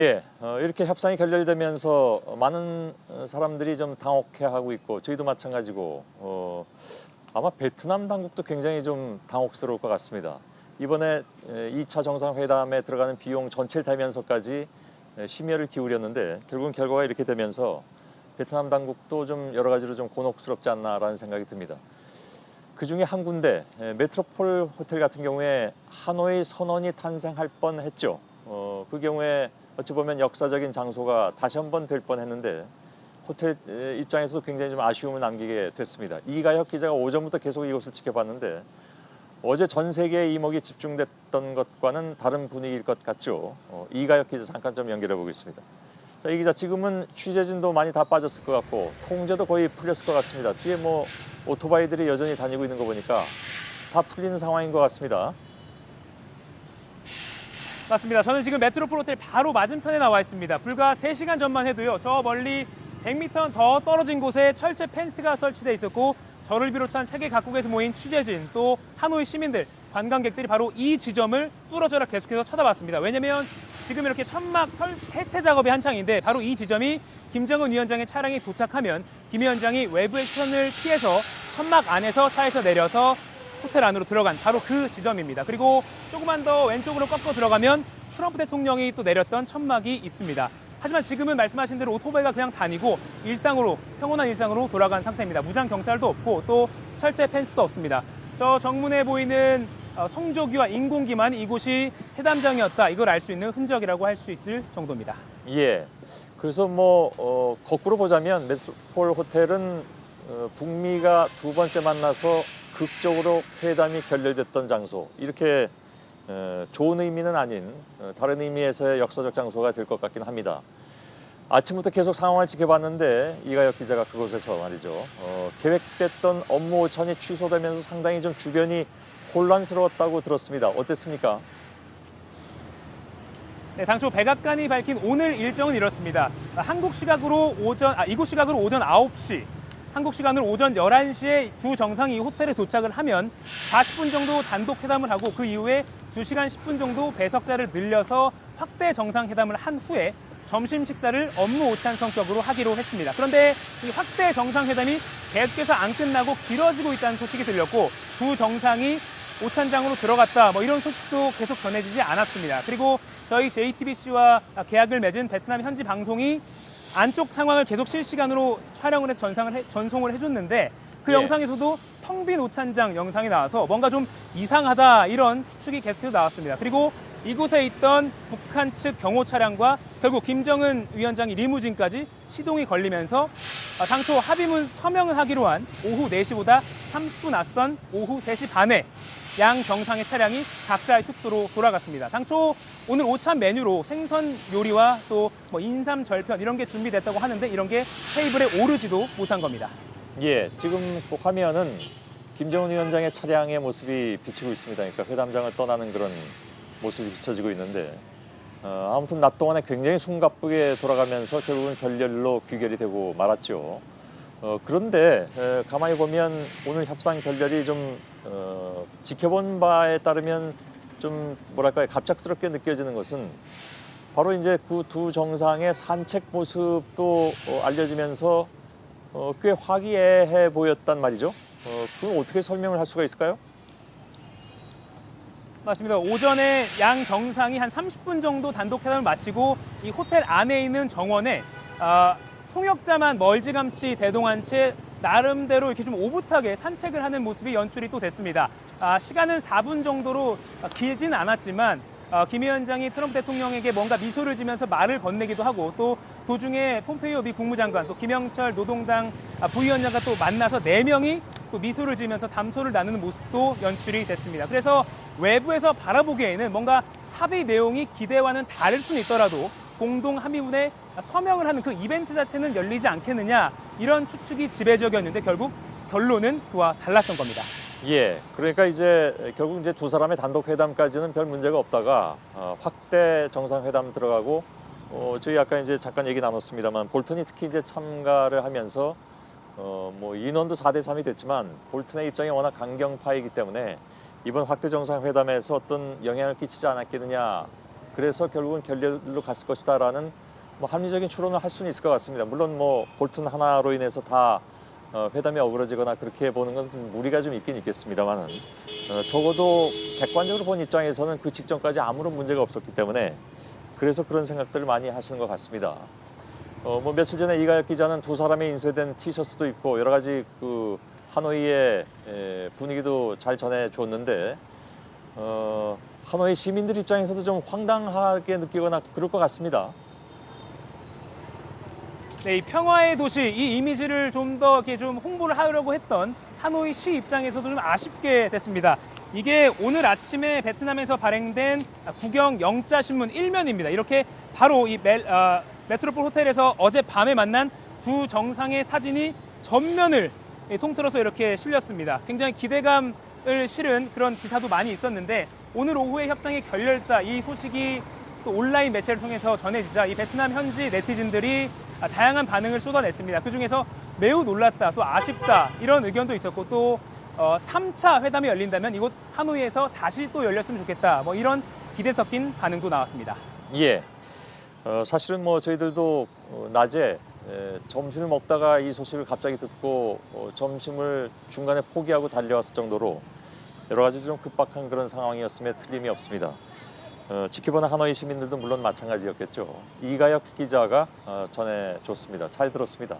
예, 이렇게 협상이 결렬되면서 많은 사람들이 좀 당혹해하고 있고 저희도 마찬가지고 아마 베트남 당국도 굉장히 좀 당혹스러울 것 같습니다. 이번에 2차 정상회담에 들어가는 비용 전체를 대면서까지 심혈을 기울였는데 결국은 결과가 이렇게 되면서 베트남 당국도 좀 여러 가지로 좀 곤혹스럽지 않나라는 생각이 듭니다. 그 중에 한 군데 메트로폴 호텔 같은 경우에 하노이 선언이 탄생할 뻔했죠. 그 경우에 어찌 보면 역사적인 장소가 다시 한번 될 뻔했는데 호텔 입장에서도 굉장히 좀 아쉬움을 남기게 됐습니다. 이가혁 기자가 오전부터 계속 이곳을 지켜봤는데 어제 전 세계의 이목이 집중됐던 것과는 다른 분위기일 것 같죠. 이가혁 기자 잠깐 좀 연결해 보겠습니다. 자, 이 기자 지금은 취재진도 많이 다 빠졌을 것 같고 통제도 거의 풀렸을 것 같습니다. 뒤에 뭐 오토바이들이 여전히 다니고 있는 거 보니까 다 풀리는 상황인 것 같습니다. 맞습니다. 저는 지금 메트로폴 호텔 바로 맞은편에 나와 있습니다. 불과 3시간 전만 해도요. 저 멀리 100m 더 떨어진 곳에 철제 펜스가 설치돼 있었고 저를 비롯한 세계 각국에서 모인 취재진 또 하노이 시민들, 관광객들이 바로 이 지점을 뚫어져라 계속해서 쳐다봤습니다. 왜냐하면 지금 이렇게 천막 해체 작업이 한창인데 바로 이 지점이 김정은 위원장의 차량이 도착하면 김 위원장이 외부의 시선을 피해서 천막 안에서 차에서 내려서 호텔 안으로 들어간 바로 그 지점입니다. 그리고 조금만 더 왼쪽으로 꺾어 들어가면 트럼프 대통령이 또 내렸던 천막이 있습니다. 하지만 지금은 말씀하신 대로 오토바이가 그냥 다니고 일상으로 평온한 일상으로 돌아간 상태입니다. 무장 경찰도 없고 또 철제 펜스도 없습니다. 저 정문에 보이는 성조기와 인공기만 이곳이 회담장이었다. 이걸 알 수 있는 흔적이라고 할 수 있을 정도입니다. 예. 그래서 뭐 거꾸로 보자면 메트로폴 호텔은 북미가 두 번째 만나서 극적으로 회담이 결렬됐던 장소, 이렇게 좋은 의미는 아닌 다른 의미에서의 역사적 장소가 될 것 같긴 합니다. 아침부터 계속 상황을 지켜봤는데 이가혁 기자가 그곳에서 말이죠. 계획됐던 업무 오찬이 취소되면서 상당히 좀 주변이 혼란스러웠다고 들었습니다. 어땠습니까? 네, 당초 백악관이 밝힌 오늘 일정은 이렇습니다. 이곳 시각으로 오전 9시, 한국 시간으로 오전 11시에 두 정상이 호텔에 도착을 하면 40분 정도 단독 회담을 하고 그 이후에 2시간 10분 정도 배석자를 늘려서 확대 정상회담을 한 후에 점심 식사를 업무 오찬 성격으로 하기로 했습니다. 그런데 이 확대 정상회담이 계속해서 안 끝나고 길어지고 있다는 소식이 들렸고 두 정상이 오찬장으로 들어갔다 이런 소식도 계속 전해지지 않았습니다. 그리고 저희 JTBC와 계약을 맺은 베트남 현지 방송이 안쪽 상황을 계속 실시간으로 촬영을 해서 전송을 해줬는데 그 영상에서도 텅 빈 오찬장 영상이 나와서 뭔가 좀 이상하다 이런 추측이 계속해서 나왔습니다. 그리고 이곳에 있던 북한 측 경호 차량과 결국 김정은 위원장의 리무진까지 시동이 걸리면서 당초 합의문 서명을 하기로 한 오후 4시보다 30분 앞선 오후 3시 반에 양 정상의 차량이 각자의 숙소로 돌아갔습니다. 당초 오늘 오찬 메뉴로 생선 요리와 또 인삼 절편 이런 게 준비됐다고 하는데 이런 게 테이블에 오르지도 못한 겁니다. 예, 지금 그 화면은 김정은 위원장의 차량의 모습이 비치고 있습니다. 그러니까 회담장을 떠나는 그런 모습이 비춰지고 있는데 아무튼 낮 동안에 굉장히 숨가쁘게 돌아가면서 결국은 결렬로 귀결이 되고 말았죠. 그런데 가만히 보면 오늘 협상 결렬이 좀 지켜본 바에 따르면 좀 뭐랄까요, 갑작스럽게 느껴지는 것은 바로 이제 그 두 정상의 산책 모습도 알려지면서 꽤 화기애애 보였단 말이죠. 그건 어떻게 설명을 할 수가 있을까요? 맞습니다. 오전에 양 정상이 한 30분 정도 단독 회담을 마치고 이 호텔 안에 있는 정원에 통역자만 멀찌감치 대동한 채 나름대로 이렇게 좀 오붓하게 산책을 하는 모습이 연출이 또 됐습니다. 시간은 4분 정도로 길지는 않았지만 김 위원장이 트럼프 대통령에게 뭔가 미소를 지면서 말을 건네기도 하고 또 도중에 폼페이오 미 국무장관 또 김영철 노동당 부위원장과 또 만나서 4명이 또 미소를 지으면서 담소를 나누는 모습도 연출이 됐습니다. 그래서 외부에서 바라보기에는 뭔가 합의 내용이 기대와는 다를 수는 있더라도 공동 합의문에 서명을 하는 그 이벤트 자체는 열리지 않겠느냐 이런 추측이 지배적이었는데 결국 결론은 그와 달랐던 겁니다. 예, 그러니까 이제 결국 이제 두 사람의 단독 회담까지는 별 문제가 없다가 확대 정상회담 들어가고 저희 아까 이제 잠깐 얘기 나눴습니다만 볼턴이 특히 이제 참가를 하면서 뭐 인원도 4대 3이 됐지만 볼턴의 입장이 워낙 강경파이기 때문에 이번 확대 정상회담에서 어떤 영향을 끼치지 않았겠느냐 그래서 결국은 결렬로 갔을 것이다라는 뭐 합리적인 추론을 할 수는 있을 것 같습니다. 물론 뭐 볼튼 하나로 인해서 다 회담이 어그러지거나 그렇게 보는 건 좀 무리가 좀 있긴 있겠습니다만은 적어도 객관적으로 본 입장에서는 그 직전까지 아무런 문제가 없었기 때문에 그래서 그런 생각들을 많이 하시는 것 같습니다. 뭐 며칠 전에 이가혁 기자는 두 사람이 인쇄된 티셔츠도 입고 여러 가지 그 하노이의 분위기도 잘 전해줬는데 하노이 시민들 입장에서도 좀 황당하게 느끼거나 그럴 것 같습니다. 네, 이 평화의 도시 이 이미지를 좀 더 이렇게 좀 홍보를 하려고 했던 하노이 시 입장에서도 좀 아쉽게 됐습니다. 이게 오늘 아침에 베트남에서 발행된 국영 영자 신문 1면입니다. 이렇게 바로 이 메트로폴 호텔에서 어젯밤에 만난 두 정상의 사진이 전면을 통틀어서 이렇게 실렸습니다. 굉장히 기대감을 실은 그런 기사도 많이 있었는데 오늘 오후에 협상이 결렬다 이 소식이 또 온라인 매체를 통해서 전해지자 이 베트남 현지 네티즌들이 다양한 반응을 쏟아냈습니다. 그중에서 매우 놀랐다, 또 아쉽다 이런 의견도 있었고 또 3차 회담이 열린다면 이곳 하노이에서 다시 또 열렸으면 좋겠다 뭐 이런 기대 섞인 반응도 나왔습니다. 예. 사실은 뭐 저희들도 낮에 점심을 먹다가 이 소식을 갑자기 듣고 점심을 중간에 포기하고 달려왔을 정도로 여러 가지 좀 급박한 그런 상황이었음에 틀림이 없습니다. 지켜보는 하노이 시민들도 물론 마찬가지였겠죠. 이가혁 기자가 전해줬습니다. 잘 들었습니다.